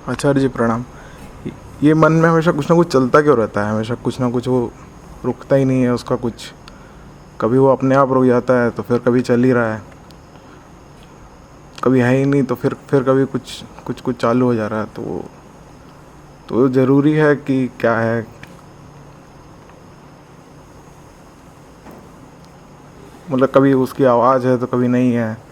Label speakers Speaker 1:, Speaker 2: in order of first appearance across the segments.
Speaker 1: आचार्य जी प्रणाम। ये मन में हमेशा कुछ ना कुछ चलता क्यों रहता है? हमेशा कुछ ना कुछ, वो रुकता ही नहीं है उसका कुछ। कभी वो अपने आप रुक जाता है तो फिर कभी चल ही रहा है, कभी है ही नहीं तो फिर कभी कुछ कुछ कुछ चालू हो जा रहा है। तो ज़रूरी है कि क्या है, मतलब कभी उसकी आवाज़ है तो कभी नहीं है।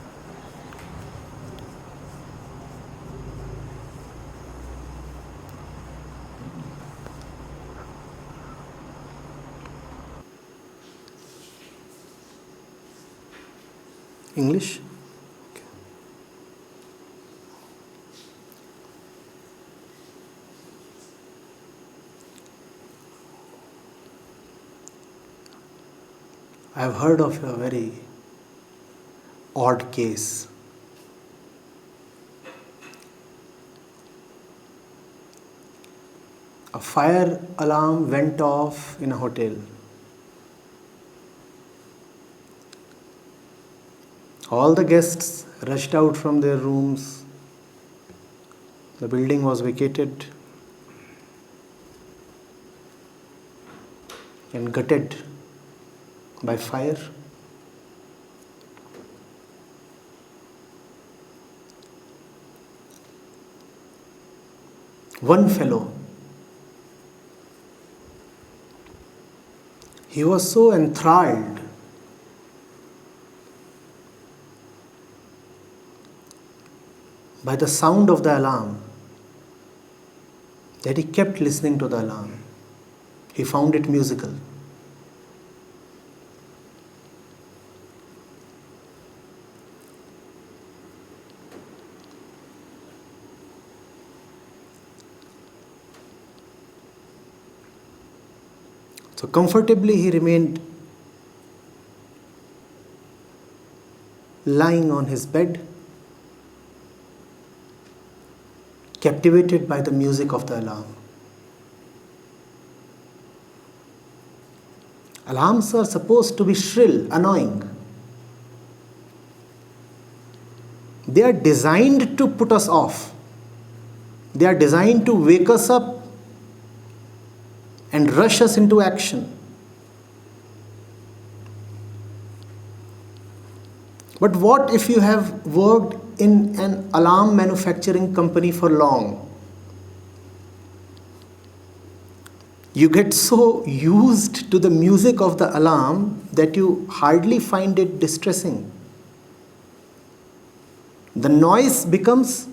Speaker 2: English? I have heard of a very odd case. A fire alarm went off in a hotel. All the guests rushed out from their rooms. The building was vacated and gutted by fire. One fellow, he was so enthralled by the sound of the alarm that he kept listening to the alarm. He found it musical. So comfortably he remained lying on his bed, captivated by the music of the alarm. Alarms are supposed to be shrill, annoying. They are designed to put us off. They are designed to wake us up and rush us into action. But what if you have worked in an alarm manufacturing company for long? You get so used to the music of the alarm that you hardly find it distressing. The noise becomes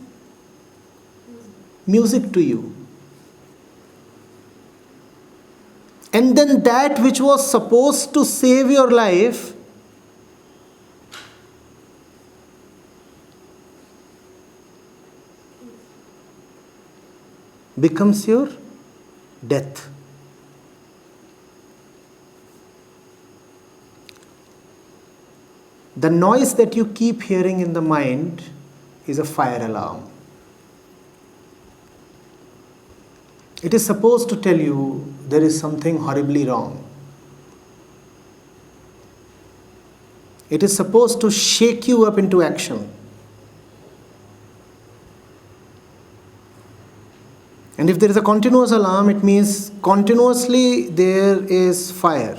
Speaker 2: music to you. And then that which was supposed to save your life becomes your death. The noise that you keep hearing in the mind is a fire alarm. It is supposed to tell you there is something horribly wrong. It is supposed to shake you up into action. And if there is a continuous alarm, it means continuously there is fire.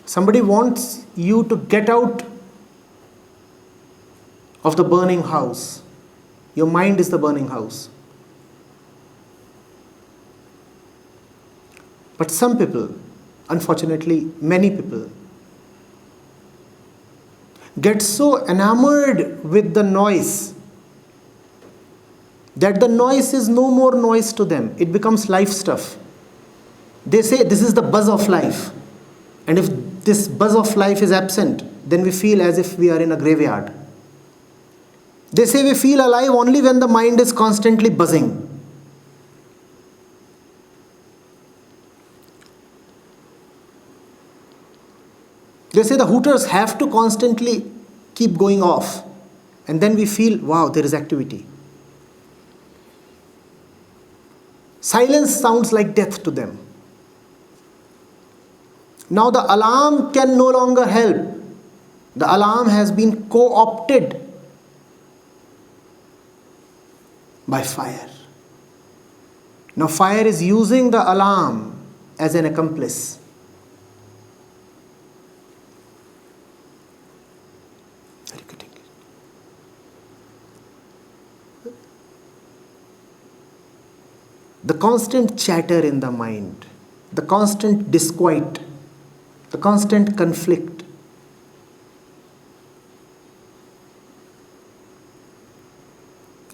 Speaker 2: Somebody wants you to get out of the burning house. Your mind is the burning house. But some people, unfortunately many people, get so enamored with the noise that the noise is no more noise to them. It becomes life stuff. They say this is the buzz of life. And if this buzz of life is absent, then we feel as if we are in a graveyard. They say we feel alive only when the mind is constantly buzzing. They say the hooters have to constantly keep going off. And then we feel, wow, there is activity. Silence sounds like death to them. Now the alarm can no longer help. The alarm has been co-opted By fire. Now fire is using the alarm as an accomplice. The constant chatter in the mind, the constant disquiet, the constant conflict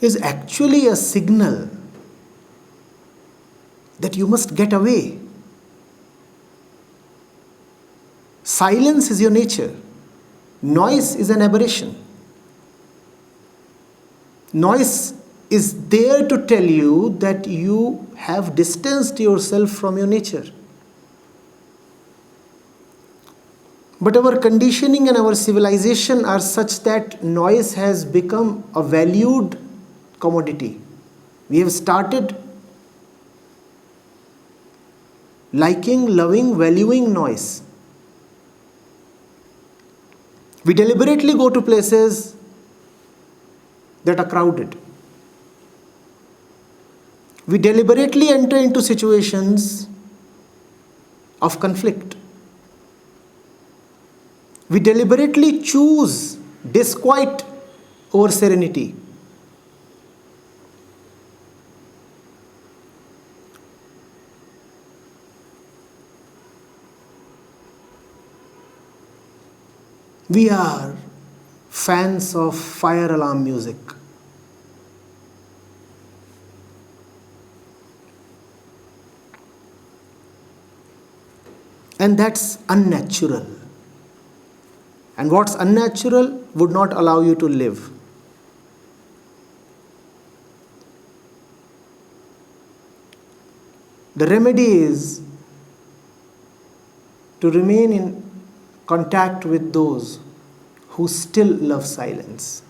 Speaker 2: is actually a signal that you must get away. Silence is your nature. Noise is an aberration. Noise is there to tell you that you have distanced yourself from your nature. But our conditioning and our civilization are such that noise has become a valued commodity. We have started liking, loving, valuing noise. We deliberately go to places that are crowded. We deliberately enter into situations of conflict. We deliberately choose disquiet over serenity. We are fans of fire alarm music. And that's unnatural. And what's unnatural would not allow you to live. The remedy is to remain in contact with those who still love silence.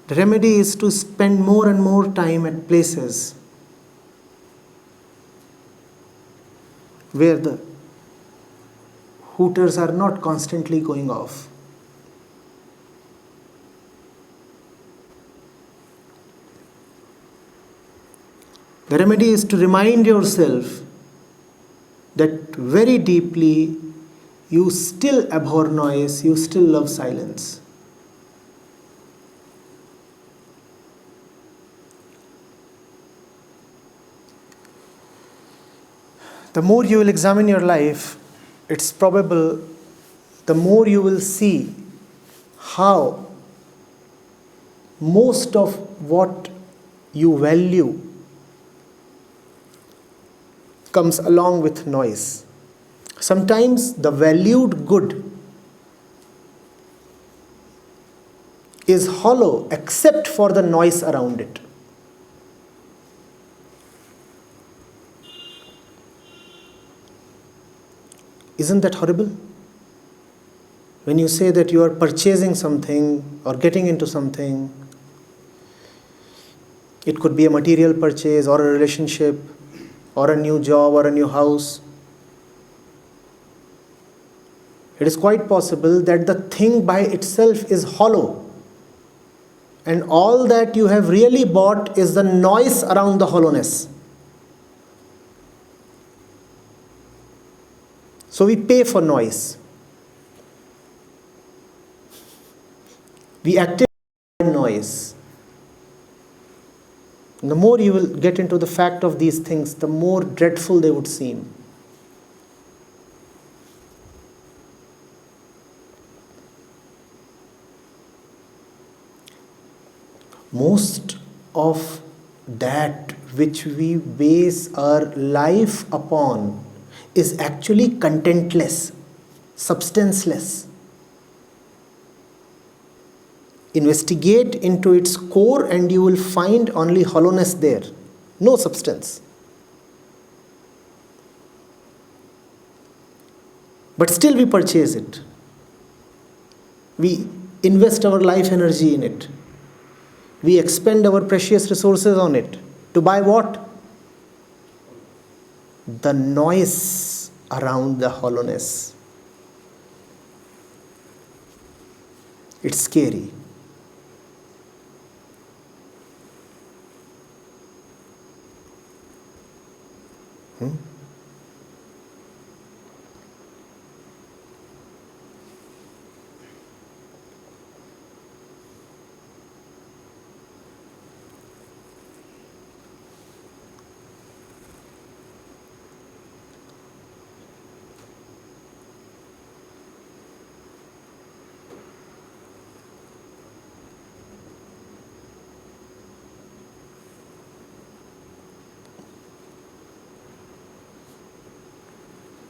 Speaker 2: The remedy is to spend more and more time at places where the hooters are not constantly going off. The remedy is to remind yourself that very deeply you still abhor noise, you still love silence. The more you will examine your life, it's probable the more you will see how most of what you value comes along with noise. Sometimes the valued good is hollow except for the noise around it. Isn't that horrible? When you say that you are purchasing something or getting into something, it could be a material purchase or a relationship or a new job or a new house. It is quite possible that the thing by itself is hollow, and all that you have really bought is the noise around the hollowness. So we pay for noise. We activate noise. And the more you will get into the fact of these things, the more dreadful they would seem. Most of that which we base our life upon is actually contentless, substanceless. Investigate into its core and you will find only hollowness there, no substance. But still we purchase it. We invest our life energy in it. We expend our precious resources on it. To buy what? The noise around the hollowness. It's scary.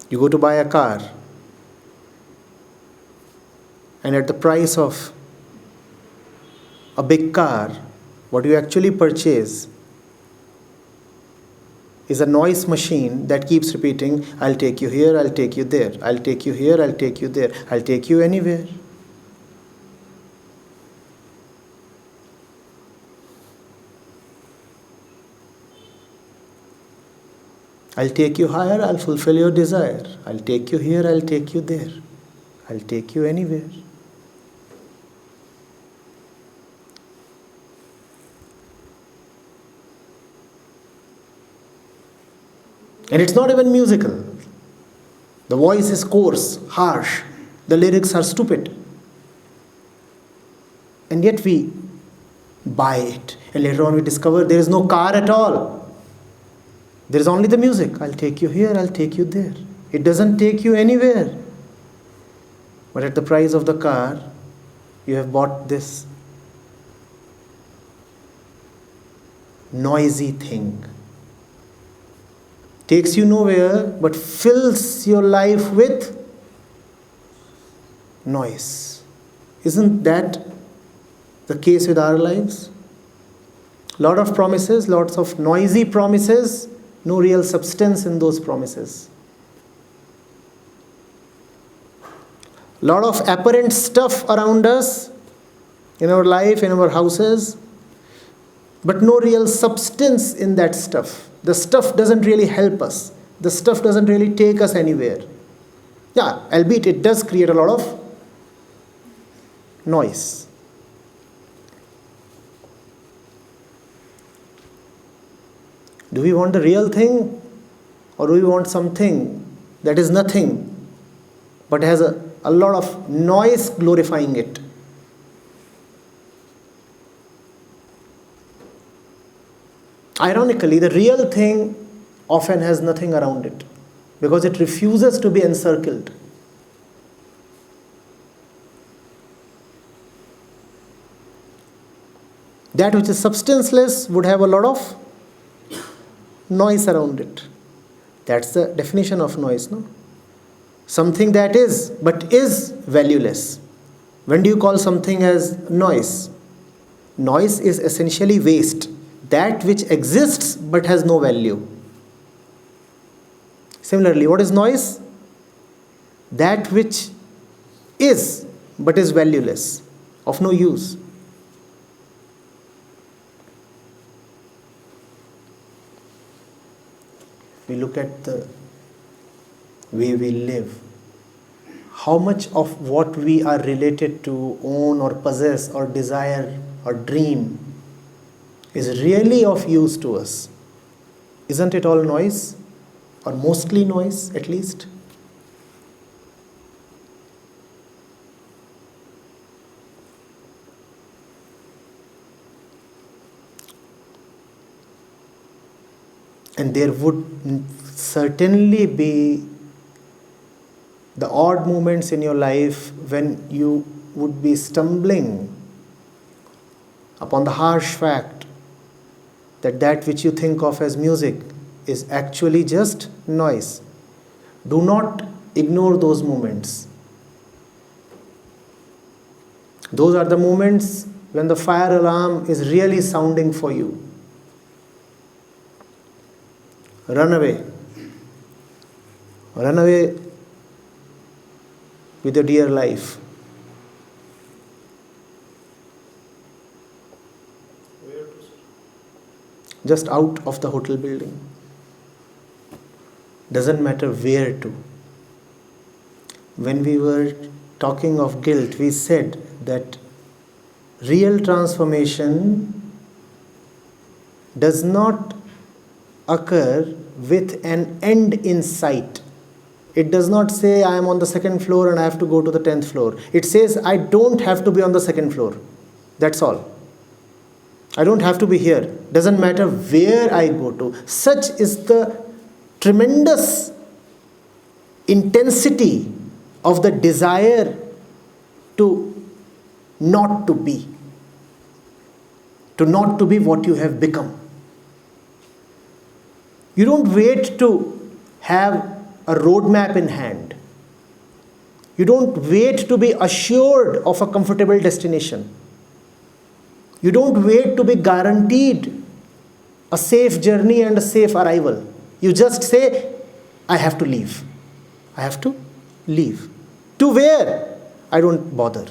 Speaker 2: You go to buy a car, and at the price of a big car, what you actually purchase is a noise machine that keeps repeating, I'll take you here, I'll take you there, I'll take you here, I'll take you there, I'll take you anywhere. I'll take you higher, I'll fulfill your desire. I'll take you here, I'll take you there. I'll take you anywhere. And it's not even musical. The voice is coarse, harsh. The lyrics are stupid. And yet we buy it. And later on we discover there is no car at all. There is only the music. I'll take you here, I'll take you there. It doesn't take you anywhere. But at the price of the car, you have bought this noisy thing. Takes you nowhere, but fills your life with noise. Isn't that the case with our lives? Lot of promises, lots of noisy promises, no real substance in those promises. Lot of apparent stuff around us, in our life, in our houses, but no real substance in that stuff. The stuff doesn't really help us. The stuff doesn't really take us anywhere. Yeah, albeit it does create a lot of noise. Do we want the real thing, or do we want something that is nothing but has a lot of noise glorifying it? Ironically, the real thing often has nothing around it because it refuses to be encircled. That which is substanceless would have a lot of noise around it. That's the definition of noise, no? Something that is, but is valueless. When do you call something as noise? Noise is essentially waste. That which exists but has no value. Similarly, what is noise? That which is but is valueless, of no use. We look at the way we live. How much of what we are related to, own or possess or desire or dream is really of use to us? Isn't it all noise? Or mostly noise, at least? And there would certainly be the odd moments in your life when you would be stumbling upon the harsh fact that that which you think of as music is actually just noise. Do not ignore those moments. Those are the moments when the fire alarm is really sounding for you. Run away. Run away with your dear life.
Speaker 3: Where to, sir?
Speaker 2: Just out of the hotel building. Doesn't matter where to. When we were talking of guilt, we said that real transformation does not occur with an end in sight. It does not say I am on the second floor and I have to go to the 10th floor. It says I don't have to be on the second floor. That's all. I don't have to be here. Doesn't matter where I go to. Such is the tremendous intensity of the desire to not to be. To not to be what you have become. You don't wait to have a roadmap in hand. You don't wait to be assured of a comfortable destination. You don't wait to be guaranteed a safe journey and a safe arrival. You just say, I have to leave. I have to leave. To where? I don't bother.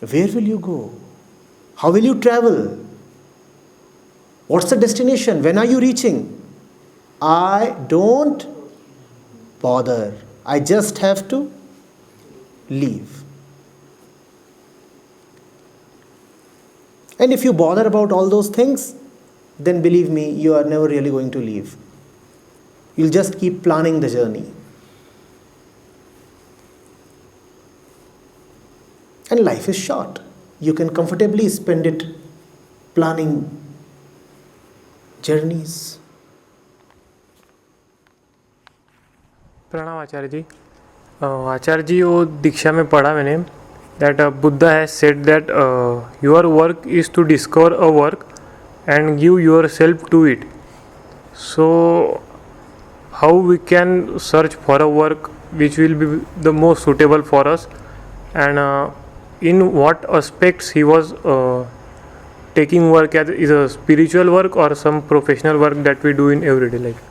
Speaker 2: Where will you go? How will you travel? What's the destination? When are you reaching? I don't bother. I just have to leave. And if you bother about all those things, then believe me, you are never really going to leave. You'll just keep planning the journey. And life is short. You can comfortably spend it planning journeys.
Speaker 3: प्रणाम आचार्य जी. आचार्य जी, वो दीक्षा में पढ़ा मैंने that Buddha has said that your work is to discover a work and give yourself to it. So how we can search for a work which will be the most suitable for us, and in what aspects he was taking work as is a spiritual work or some professional work that we do in everyday life?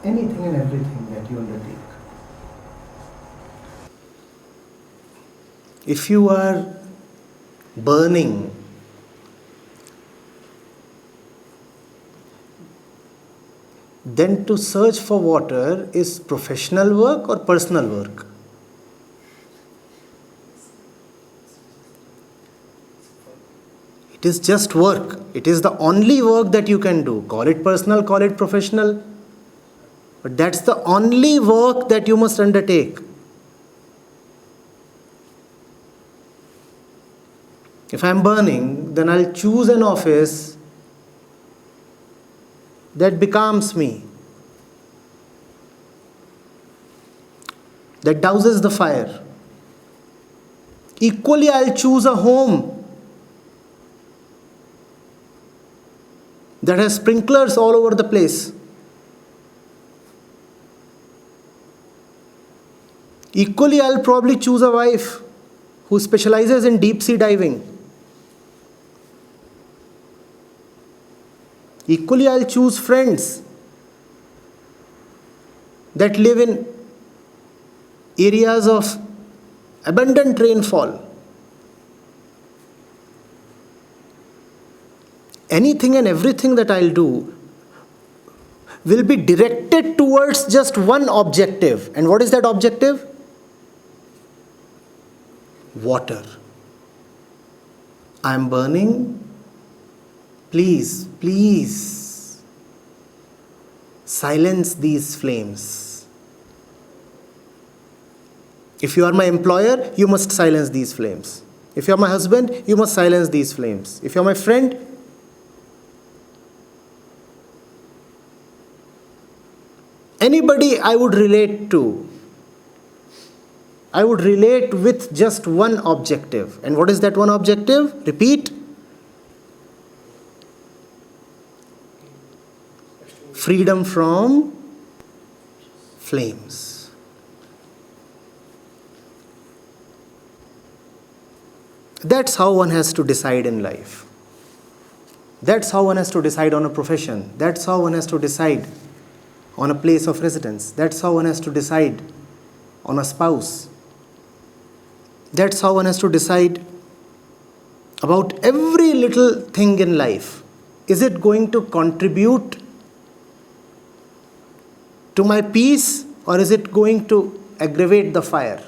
Speaker 2: Anything and everything that you undertake. If you are burning, then to search for water is professional work or personal work? It is just work. It is the only work that you can do. Call it personal, call it professional. But that's the only work that you must undertake. If I am burning, then I'll choose an office that becomes me, that douses the fire. Equally, I'll choose a home that has sprinklers all over the place. Equally, I'll probably choose a wife who specializes in deep sea diving. Equally, I'll choose friends that live in areas of abundant rainfall. Anything and everything that I'll do will be directed towards just one objective. And what is that objective? Water. I am burning. Please, please, silence these flames. If you are my employer, you must silence these flames. If you are my husband, you must silence these flames. If you are my friend, anybody I would relate to, I would relate with just one objective. And what is that one objective? Repeat. Freedom from flames. That's how one has to decide in life. That's how one has to decide on a profession. That's how one has to decide on a place of residence. That's how one has to decide on a spouse. That's how one has to decide about every little thing in life. Is it going to contribute to my peace, or is it going to aggravate the fire?